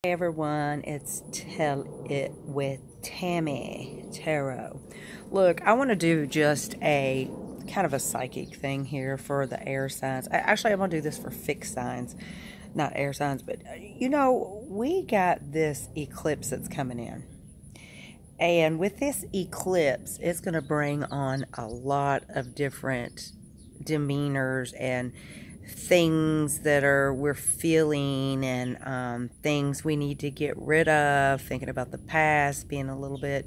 Hey everyone, it's Tell It with Tammy Tarot. Look, I want to do just a kind of a psychic thing here for the air signs. Actually, I'm going to do this for fixed signs, not air signs, but we got this eclipse that's coming in. And with this eclipse, it's going to bring on a lot of different demeanors and things that we're feeling, and things we need to get rid of, thinking about the past, being a little bit,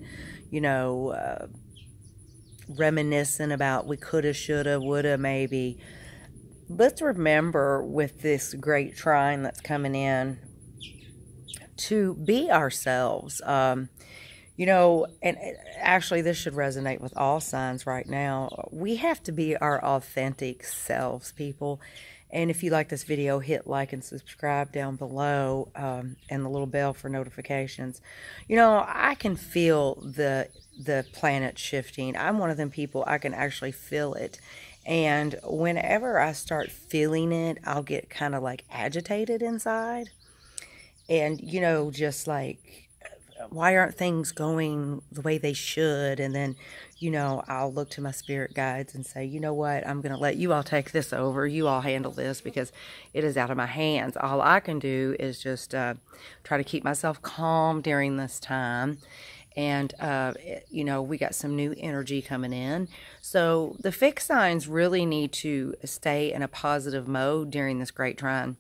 reminiscent about we coulda, shoulda, woulda, maybe. Let's remember with this great trine that's coming in to be ourselves. And actually this should resonate with all signs right now. We have to be our authentic selves, people. And if you like this video, hit like and subscribe down below, and the little bell for notifications. I can feel the planet shifting. I'm one of them people, I can actually feel it. And whenever I start feeling it, I'll get kind of like agitated inside. And, just like, why aren't things going the way they should? And then, I'll look to my spirit guides and say, you know what, I'm going to let you all take this over. You all handle this because it is out of my hands. All I can do is just try to keep myself calm during this time. And, we got some new energy coming in. So the fixed signs really need to stay in a positive mode during this great trine.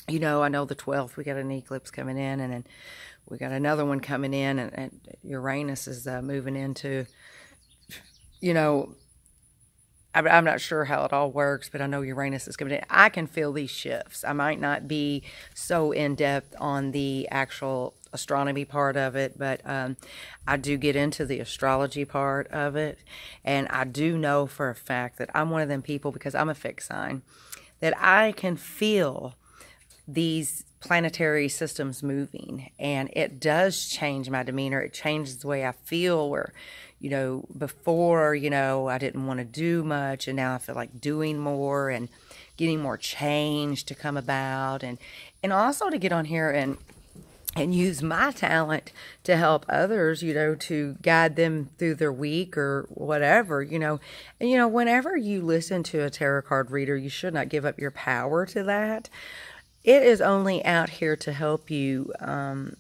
I know the 12th, we got an eclipse coming in, and then we got another one coming in, and Uranus is moving into, I'm not sure how it all works, but I know Uranus is coming in. I can feel these shifts. I might not be so in-depth on the actual astronomy part of it, but I do get into the astrology part of it, and I do know for a fact that I'm one of them people, because I'm a fixed sign, that I can feel these planetary systems moving, and it does change my demeanor. It changes the way I feel, where before I didn't want to do much, and now I feel like doing more and getting more change to come about, and also to get on here and use my talent to help others, to guide them through their week or whatever, and whenever you listen to a tarot card reader, you should not give up your power to that. It is only out here to help you, kind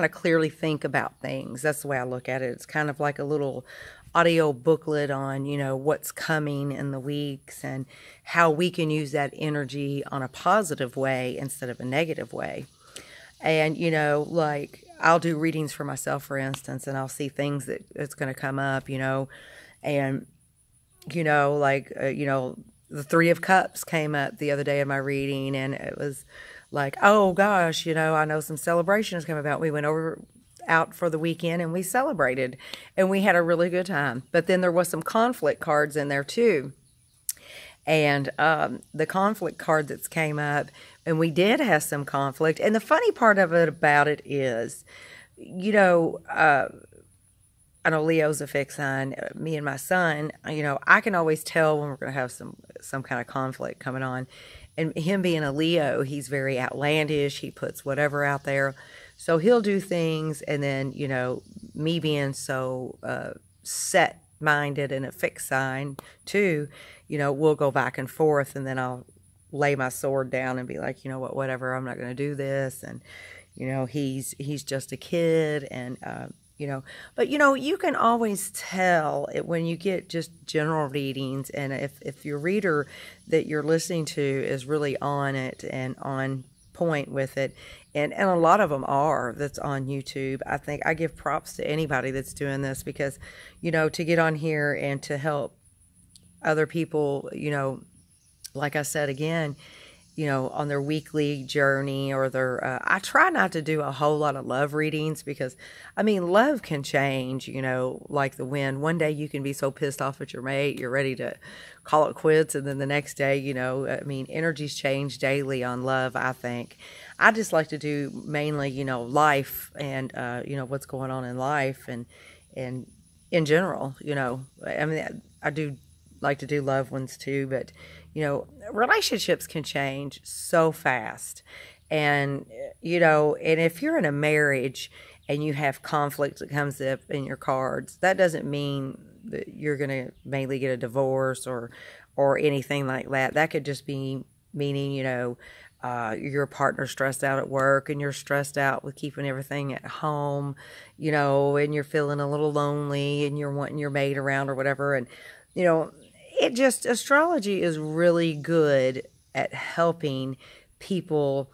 of clearly think about things. That's the way I look at it. It's kind of like a little audio booklet on, what's coming in the weeks and how we can use that energy on a positive way instead of a negative way. And, like I'll do readings for myself, for instance, and I'll see things that's going to come up, and, the Three of Cups came up the other day in my reading, and it was like, oh gosh, I know some celebrations come about. We went out for the weekend and we celebrated, and we had a really good time. But then there was some conflict cards in there too. And the conflict card that's came up, and we did have some conflict. And the funny part of it about it is, I know Leo's a fixed sign. Me and my son, I can always tell when we're going to have some kind of conflict coming on. And him being a Leo, he's very outlandish. He puts whatever out there. So he'll do things, and then, me being so set-minded and a fixed sign too, we'll go back and forth, and then I'll lay my sword down and be like, whatever, I'm not going to do this. And, he's just a kid, and, but you can always tell it when you get just general readings, and if your reader that you're listening to is really on it and on point with it, and a lot of them are, that's on YouTube. I think I give props to anybody that's doing this, because to get on here and to help other people, like I said again, on their weekly journey, or their, I try not to do a whole lot of love readings, because, love can change, like the wind. One day you can be so pissed off at your mate, you're ready to call it quits, and then the next day, energies change daily on love, I think. I just like to do mainly, life, and, what's going on in life, and in general, I do like to do loved ones too, but relationships can change so fast. And, you know, and if you're in a marriage and you have conflict that comes up in your cards, that doesn't mean that you're going to mainly get a divorce or anything like that. That could just be meaning, you know, your partner's stressed out at work and you're stressed out with keeping everything at home, you know, and you're feeling a little lonely and you're wanting your mate around or whatever. And, you know, astrology is really good at helping people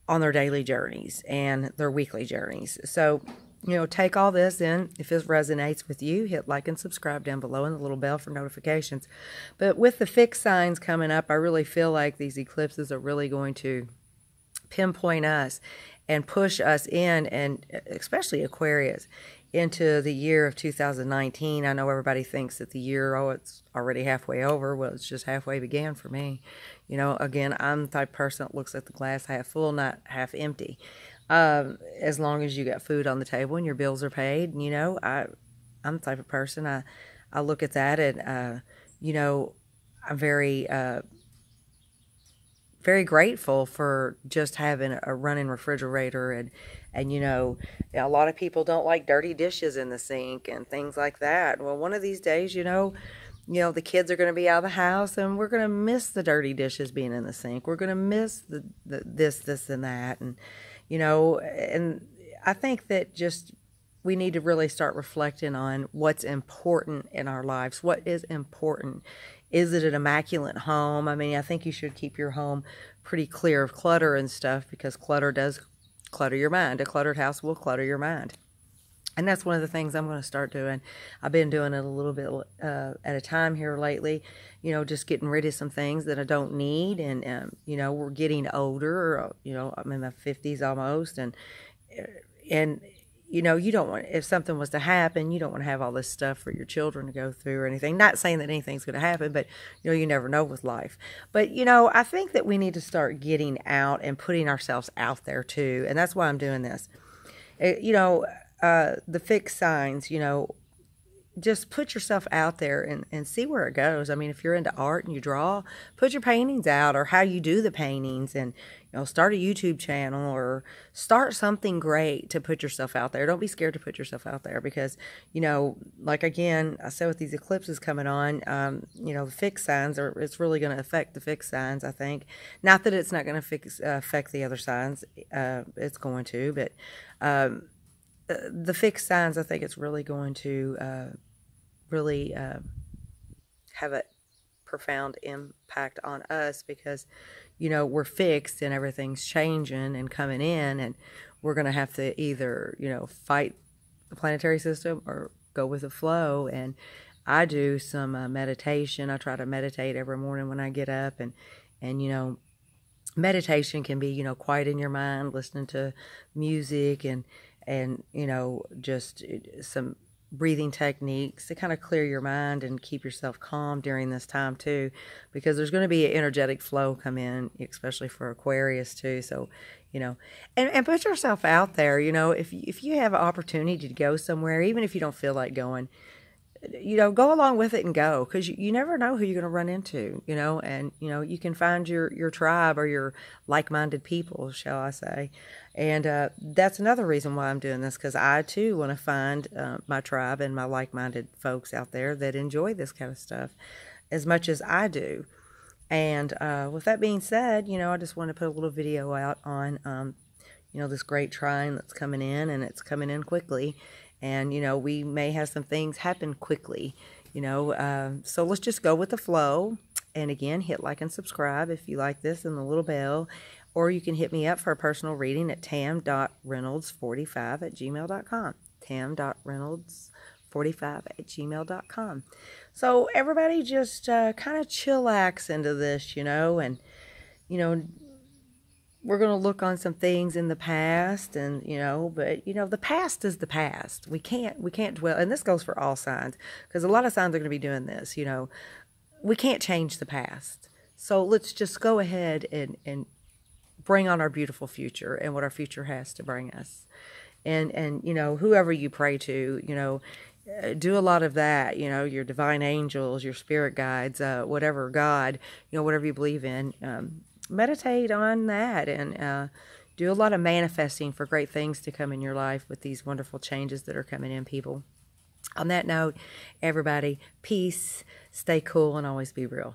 on their daily journeys and their weekly journeys. So, you know, take all this in. If this resonates with you, hit like and subscribe down below and the little bell for notifications. But with the fixed signs coming up, I really feel like these eclipses are really going to pinpoint us and push us in, and especially Aquarius, into the year of 2019. I know everybody thinks that the year, oh, it's already halfway over. Well, it's just halfway began for me. You know, again, I'm the type of person that looks at the glass half full, not half empty. As long as you got food on the table and your bills are paid, you know, I'm the type of person, I look at that and, you know, I'm very grateful for just having a running refrigerator and you know, a lot of people don't like dirty dishes in the sink and things like that. Well, one of these days, you know, the kids are going to be out of the house and we're going to miss the dirty dishes being in the sink. We're going to miss the this, and that. And, you know, and I think that just we need to really start reflecting on what's important in our lives. What is important? Is it an immaculate home? I mean, I think you should keep your home pretty clear of clutter and stuff, because clutter does clutter your mind. A cluttered house will clutter your mind. And that's one of the things I'm going to start doing. I've been doing it a little bit at a time here lately, you know, just getting rid of some things that I don't need. And, you know, we're getting older, you know, I'm in my 50s almost. And, you know, you don't want, if something was to happen, you don't want to have all this stuff for your children to go through or anything. Not saying that anything's going to happen, but, you know, you never know with life. But, you know, I think that we need to start getting out and putting ourselves out there too. And that's why I'm doing this. You know, the fixed signs, you know, just put yourself out there and see where it goes. I mean, if you're into art and you draw, put your paintings out, or how you do the paintings, and, you know, start a YouTube channel or start something great to put yourself out there. Don't be scared to put yourself out there, because, you know, like again, I said with these eclipses coming on, you know, the fixed signs it's really going to affect the fixed signs, I think. Not that it's not going to affect the other signs. It's going to, but, the fixed signs, I think it's really going to really have a profound impact on us, because, you know, we're fixed and everything's changing and coming in, and we're going to have to either, you know, fight the planetary system or go with the flow. And I do some meditation. I try to meditate every morning when I get up, and you know, meditation can be, you know, quieting your mind, listening to music and you know, just some breathing techniques to kind of clear your mind and keep yourself calm during this time too, because there's going to be an energetic flow come in, especially for Aquarius too. So, you know, and put yourself out there. You know, if you have an opportunity to go somewhere, even if you don't feel like going, you know, go along with it and go, because you never know who you're going to run into, you know, and, you know, you can find your tribe or your like-minded people, shall I say. And that's another reason why I'm doing this, because I too want to find my tribe and my like-minded folks out there that enjoy this kind of stuff as much as I do. And with that being said, you know, I just want to put a little video out on, you know, this great trine that's coming in, and it's coming in quickly. And, you know, we may have some things happen quickly, you know, so let's just go with the flow. And again, hit like and subscribe if you like this, and the little bell. Or you can hit me up for a personal reading at tam.reynolds45@gmail.com. tam.reynolds45@gmail.com. So everybody just kind of chillax into this, you know, and, you know, we're going to look on some things in the past, and, you know, but, you know, the past is the past. We can't dwell, and this goes for all signs, because a lot of signs are going to be doing this, you know. We can't change the past. So let's just go ahead and bring on our beautiful future and what our future has to bring us. And you know, whoever you pray to, you know, do a lot of that, you know, your divine angels, your spirit guides, whatever God, you know, whatever you believe in, meditate on that and do a lot of manifesting for great things to come in your life with these wonderful changes that are coming in, people. On that note, everybody, peace, stay cool, and always be real.